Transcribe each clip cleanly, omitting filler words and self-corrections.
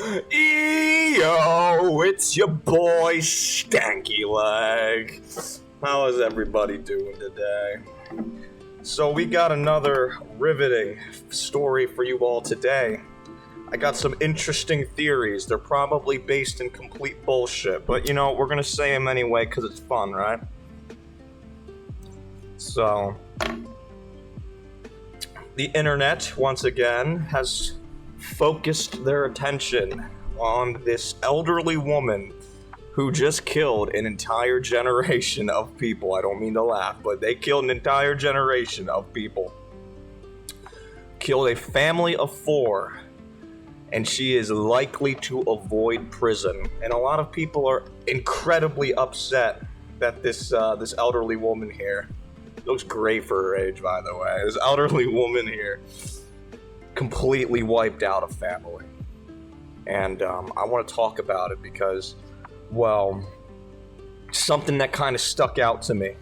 Yo, it's your boy Stanky Leg. How is everybody doing today? So we got another riveting story for you all today. I got some interesting theories. They're probably based in complete bullshit, but you know, we're gonna say them anyway because it's fun, right? So, the internet, once again, has focused their attention on this elderly woman who just killed an entire generation of people. I don't mean to laugh, but they killed an entire generation of people. Killed a family of 4, and she is likely to avoid prison. And a lot of people are incredibly upset that this elderly woman here, looks great for her age, by the way, this elderly woman here completely wiped out a family. And I want to talk about it because, well, something that kind of stuck out to me.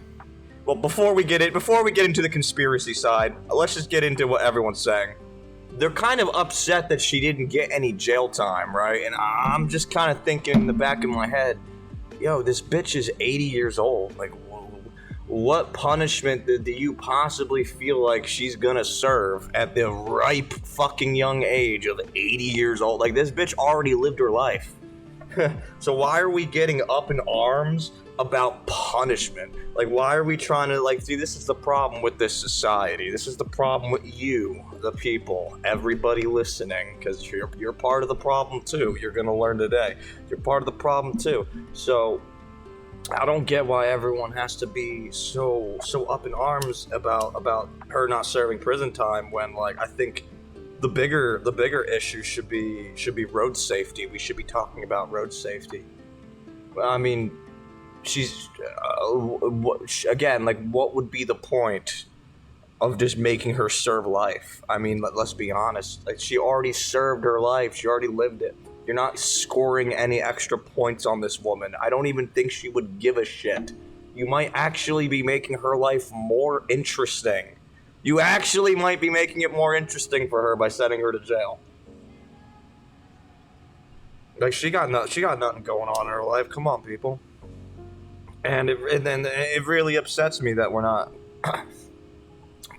Well, before we get into the conspiracy side, let's just get into what everyone's saying. They're kind of upset that she didn't get any jail time, right? And I'm just kind of thinking in the back of my head, yo, this bitch is 80 years old. Like, what punishment do you possibly feel like she's gonna serve at the ripe fucking young age of 80 years old? Like, this bitch already lived her life. So why are we getting up in arms about punishment? Like, why are we trying to, like, see, this is the problem with this society. This is the problem with you, the people, everybody listening, because you're part of the problem too. You're gonna learn today. You're part of the problem too. So I don't get why everyone has to be so up in arms about her not serving prison time when, like, I think the bigger issue should be road safety. We should be talking about road safety. I mean, she's again, like, what would be the point of just making her serve life? I mean, let's be honest. Like, she already served her life. She already lived it. You're not scoring any extra points on this woman. I don't even think she would give a shit. You might actually be making her life more interesting. You actually might be making it more interesting for her by sending her to jail. Like, she got nothing going on in her life. Come on, people. And then it really upsets me that we're not.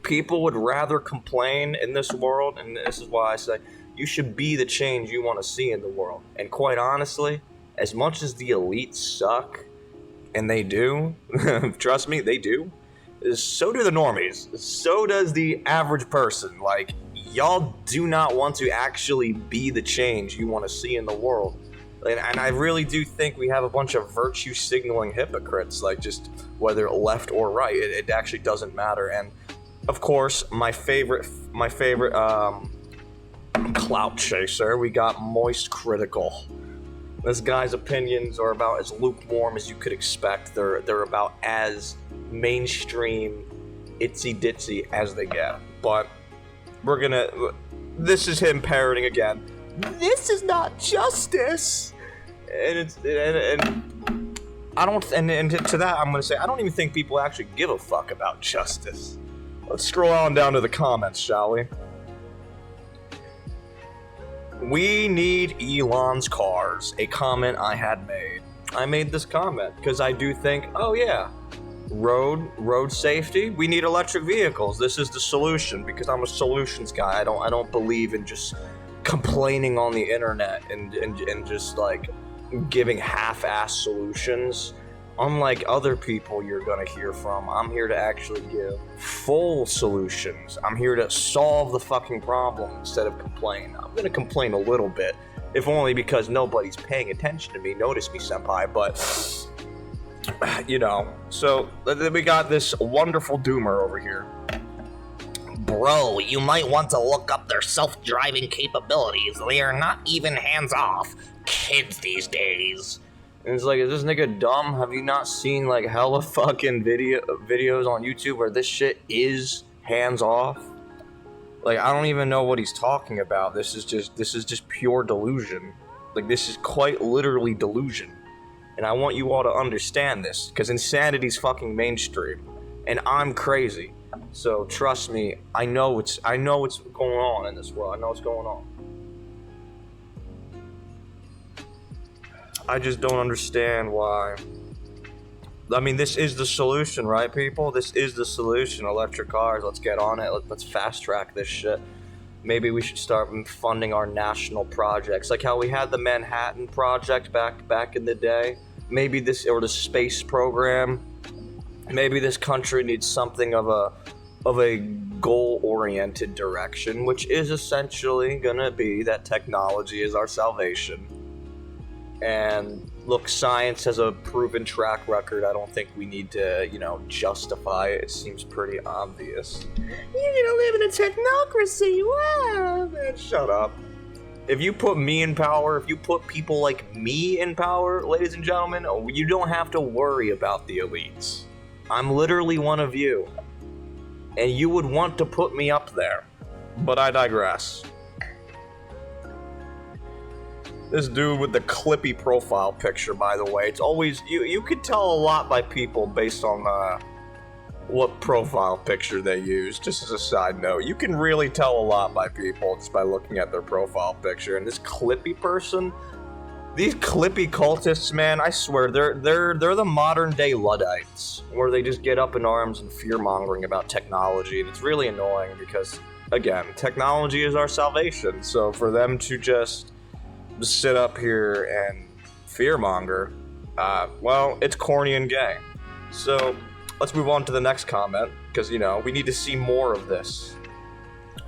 People would rather complain in this world, and this is why I say, you should be the change you want to see in the world. And quite honestly, as much as the elites suck, and they do, trust me, they do, so do the normies. So does the average person. Like, y'all do not want to actually be the change you want to see in the world. And I really do think we have a bunch of virtue signaling hypocrites, like, just whether left or right, it actually doesn't matter. And of course, my favorite clout chaser, we got MoistHypoCr1TiKaL. This guy's opinions are about as lukewarm as you could expect. They're about as mainstream, itsy ditzy as they get. But this is him parroting again. This is not justice. And I don't, and to that I'm gonna say, I don't even think people actually give a fuck about justice. Let's scroll on down to the comments, shall we? We need Elon's cars, a comment I had made. I made this comment because I do think, oh yeah, road safety, we need electric vehicles. This is the solution, because I'm a solutions guy. I don't believe in just complaining on the internet and just, like, giving half-ass solutions. Unlike other people you're gonna hear from, I'm here to actually give full solutions. I'm here to solve the fucking problem instead of complain. I'm gonna complain a little bit, if only because nobody's paying attention to me. Notice me, senpai, but, you know. So, we got this wonderful doomer over here. Bro, you might want to look up their self-driving capabilities. They are not even hands-off. Kids these days. And it's like, is this nigga dumb? Have you not seen, like, hella fucking videos on YouTube where this shit is hands off? Like, I don't even know what he's talking about. This is just pure delusion. Like, this is quite literally delusion. And I want you all to understand this, because insanity's fucking mainstream. And I'm crazy. So trust me, I know what's going on in this world. I know what's going on. I just don't understand why. I mean, this is the solution, right, people? This is the solution. Electric cars, let's get on it. Let's fast track this shit. Maybe we should start funding our national projects, like how we had the Manhattan Project back in the day. Maybe this, or the space program. Maybe this country needs something of a goal-oriented direction, which is essentially gonna be that technology is our salvation. And look, science has a proven track record. I don't think we need to, justify it. It seems pretty obvious. You're gonna live in a technocracy. Wow, man, shut up. If you put me in power, if you put people like me in power, ladies and gentlemen, you don't have to worry about the elites. I'm literally one of you. And you would want to put me up there. But I digress. This dude with the clippy profile picture, by the way, it's always, you could tell a lot by people based on what profile picture they use, just as a side note. You can really tell a lot by people just by looking at their profile picture. And this clippy person, these clippy cultists, man, I swear, they're the modern day Luddites, where they just get up in arms and fear-mongering about technology, and it's really annoying because, again, technology is our salvation, so for them to just sit up here and fearmonger, well, it's corny and gay. So, let's move on to the next comment, because, we need to see more of this.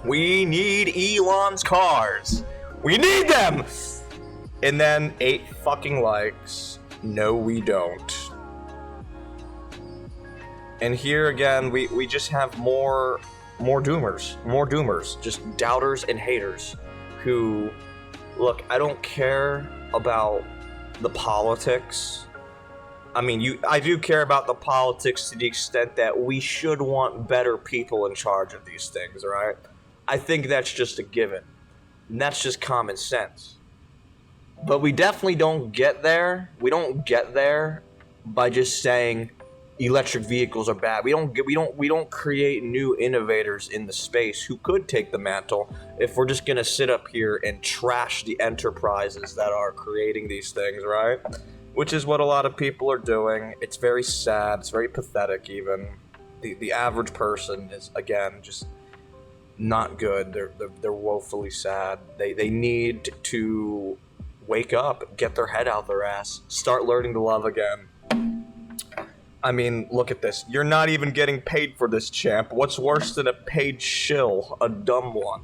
We need Elon's cars! We need them! And then 8 fucking likes. No, we don't. And here again, we just have more doomers, just doubters and haters who, look, I don't care about the politics. I mean, I do care about the politics to the extent that we should want better people in charge of these things, right? I think that's just a given. And that's just common sense. But we definitely don't get there. We don't get there by just saying electric vehicles are bad. We don't create new innovators in the space who could take the mantle if we're just gonna sit up here and trash the enterprises that are creating these things, right? Which is what a lot of people are doing. It's very sad. It's very pathetic. Even the average person is, again, just not good. They're woefully sad. They need to wake up, get their head out their ass, start learning to love again. I mean, look at this. You're not even getting paid for this, champ. What's worse than a paid shill? A dumb one.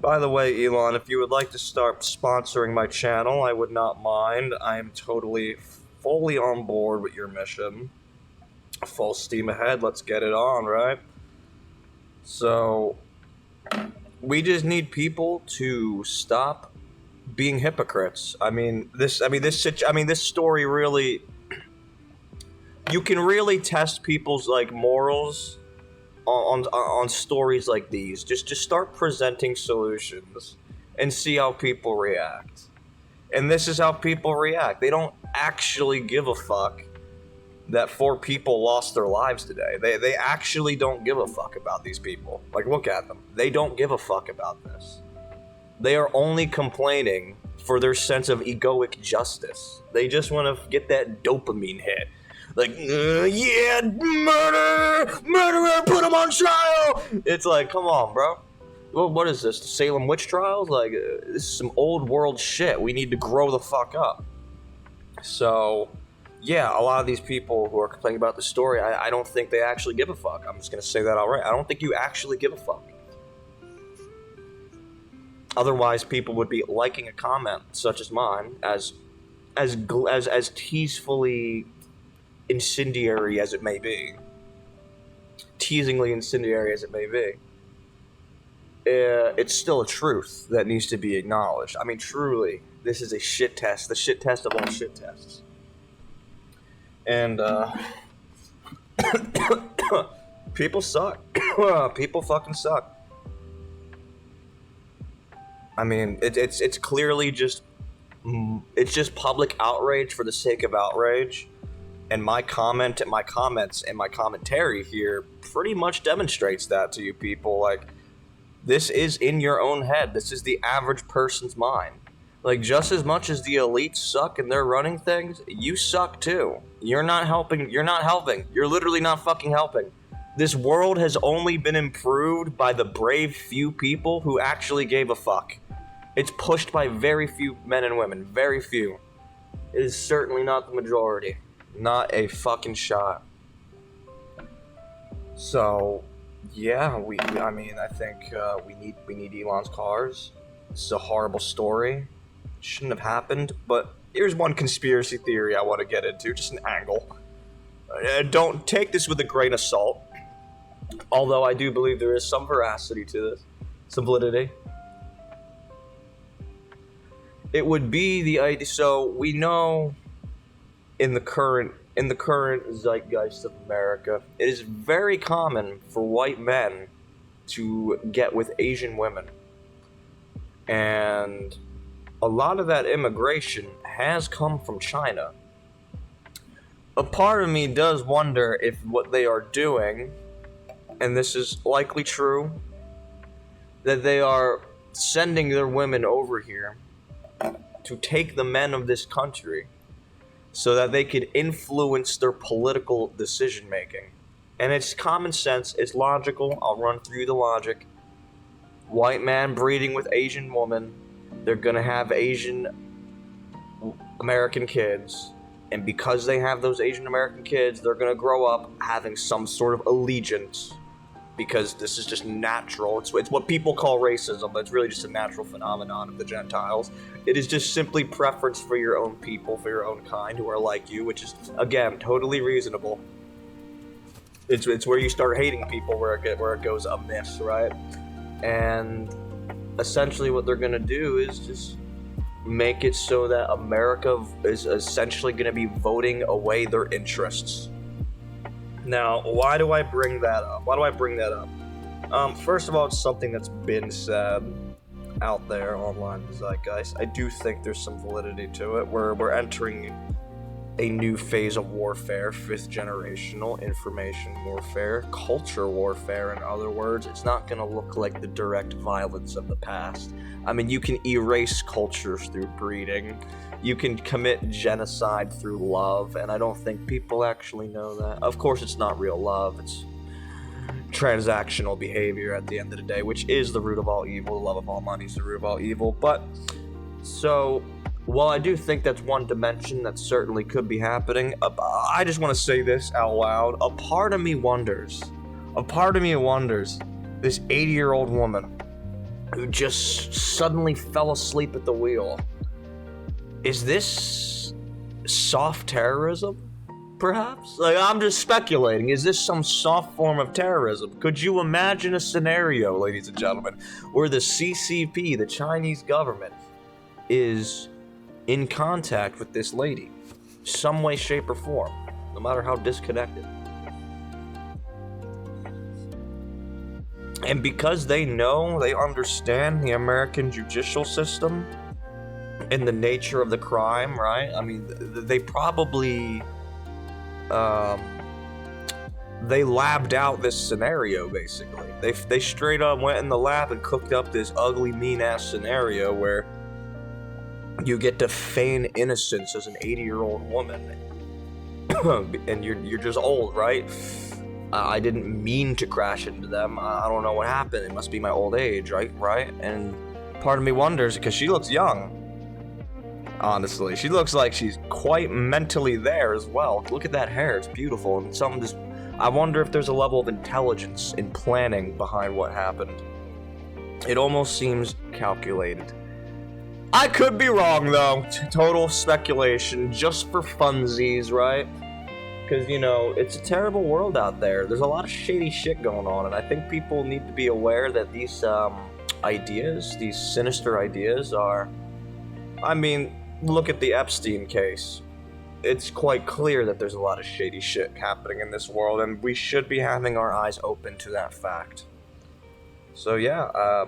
By the way, Elon, if you would like to start sponsoring my channel, I would not mind. I am totally, fully on board with your mission. Full steam ahead. Let's get it on, right? So, we just need people to stop being hypocrites. This story really, you can really test people's morals on stories like these. Just start presenting solutions and see how people react. And this is how people react. They don't actually give a fuck that 4 people lost their lives today. They actually don't give a fuck about these people. Look at them. They don't give a fuck about this. They are only complaining for their sense of egoic justice. They just want to get that dopamine hit. Yeah, murderer, put him on trial! It's come on, bro. Well, what is this, the Salem witch trials? This is some old world shit. We need to grow the fuck up. So, yeah, a lot of these people who are complaining about the story, I don't think they actually give a fuck. I'm just gonna say that outright. I don't think you actually give a fuck. Otherwise, people would be liking a comment such as mine, as teasefully incendiary as it may be, teasingly incendiary as it may be. It's still a truth that needs to be acknowledged. I mean, truly, this is a shit test, the shit test of all shit tests. And, people suck. People fucking suck. I mean, it's clearly just, it's just public outrage for the sake of outrage. And my comments and my commentary here pretty much demonstrates that to you people. This is in your own head. This is the average person's mind. Like, just as much as the elites suck and they're running things, you suck too. You're not helping. You're not helping. You're literally not fucking helping. This world has only been improved by the brave few people who actually gave a fuck. It's pushed by very few men and women. Very few. It is certainly not the majority. Not a fucking shot. So, yeah, I mean, I think we need Elon's cars. It's a horrible story. Shouldn't have happened, but here's one conspiracy theory I want to get into, just an angle. Don't take this with a grain of salt, although I do believe there is some veracity to this, some validity. It would be the idea. So we know in the current zeitgeist of America, it is very common for white men to get with Asian women, and a lot of that immigration has come from China. A part of me does wonder if what they are doing, and this is likely true, that they are sending their women over here to take the men of this country so that they could influence their political decision making. And it's common sense, it's logical. I'll run through the logic. White man breeding with Asian woman, they're gonna have Asian American kids, and because they have those Asian American kids, they're gonna grow up having some sort of allegiance, because this is just natural. It's what people call racism, but it's really just a natural phenomenon of the Gentiles. It is just simply preference for your own people, for your own kind, who are like you, which is, again, totally reasonable. It's where you start hating people where it goes amiss, right? And essentially what they're going to do is just make it so that America is essentially going to be voting away their interests. Now, why do I bring that up? First of all, it's something that's been said out there online, the zeitgeist. I do think there's some validity to it. We're entering a new phase of warfare, 5th generational information warfare, culture warfare, in other words. It's not going to look like the direct violence of the past. I mean, you can erase cultures through breeding. You can commit genocide through love, and I don't think people actually know that. Of course, it's not real love. It's transactional behavior at the end of the day, which is the root of all evil. The love of all money is the root of all evil. But, so, while I do think that's one dimension that certainly could be happening, I just want to say this out loud. A part of me wonders, this 80-year-old woman who just suddenly fell asleep at the wheel, is this soft terrorism? Perhaps? Like, I'm just speculating. Is this some soft form of terrorism? Could you imagine a scenario, ladies and gentlemen, where the CCP, the Chinese government, is in contact with this lady, some way, shape, or form, no matter how disconnected? And because they know, they understand the American judicial system and the nature of the crime, right? I mean, they probably they labbed out this scenario, basically. They straight up went in the lab and cooked up this ugly, mean-ass scenario where you get to feign innocence as an 80-year-old woman. And you're just old, right? I didn't mean to crash into them. I don't know what happened. It must be my old age, right? And part of me wonders, because she looks young. Honestly, she looks like she's quite mentally there as well. Look at that hair, it's beautiful, and something just... I wonder if there's a level of intelligence in planning behind what happened. It almost seems calculated. I could be wrong, though. Total speculation, just for funsies, right? Because, you know, it's a terrible world out there. There's a lot of shady shit going on, and I think people need to be aware that these ideas, these sinister ideas are... I mean, look at the Epstein case. It's quite clear that there's a lot of shady shit happening in this world, and we should be having our eyes open to that fact. So yeah,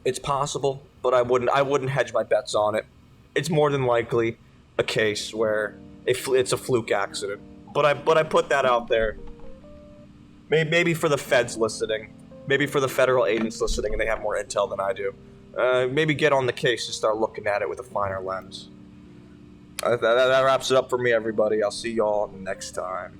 it's possible, but I wouldn't hedge my bets on it. It's more than likely a case where it's a fluke accident. But I put that out there. Maybe for the feds listening, maybe for the federal agents listening, and they have more intel than I do. maybe get on the case and start looking at it with a finer lens. That wraps it up for me, everybody. I'll see y'all next time.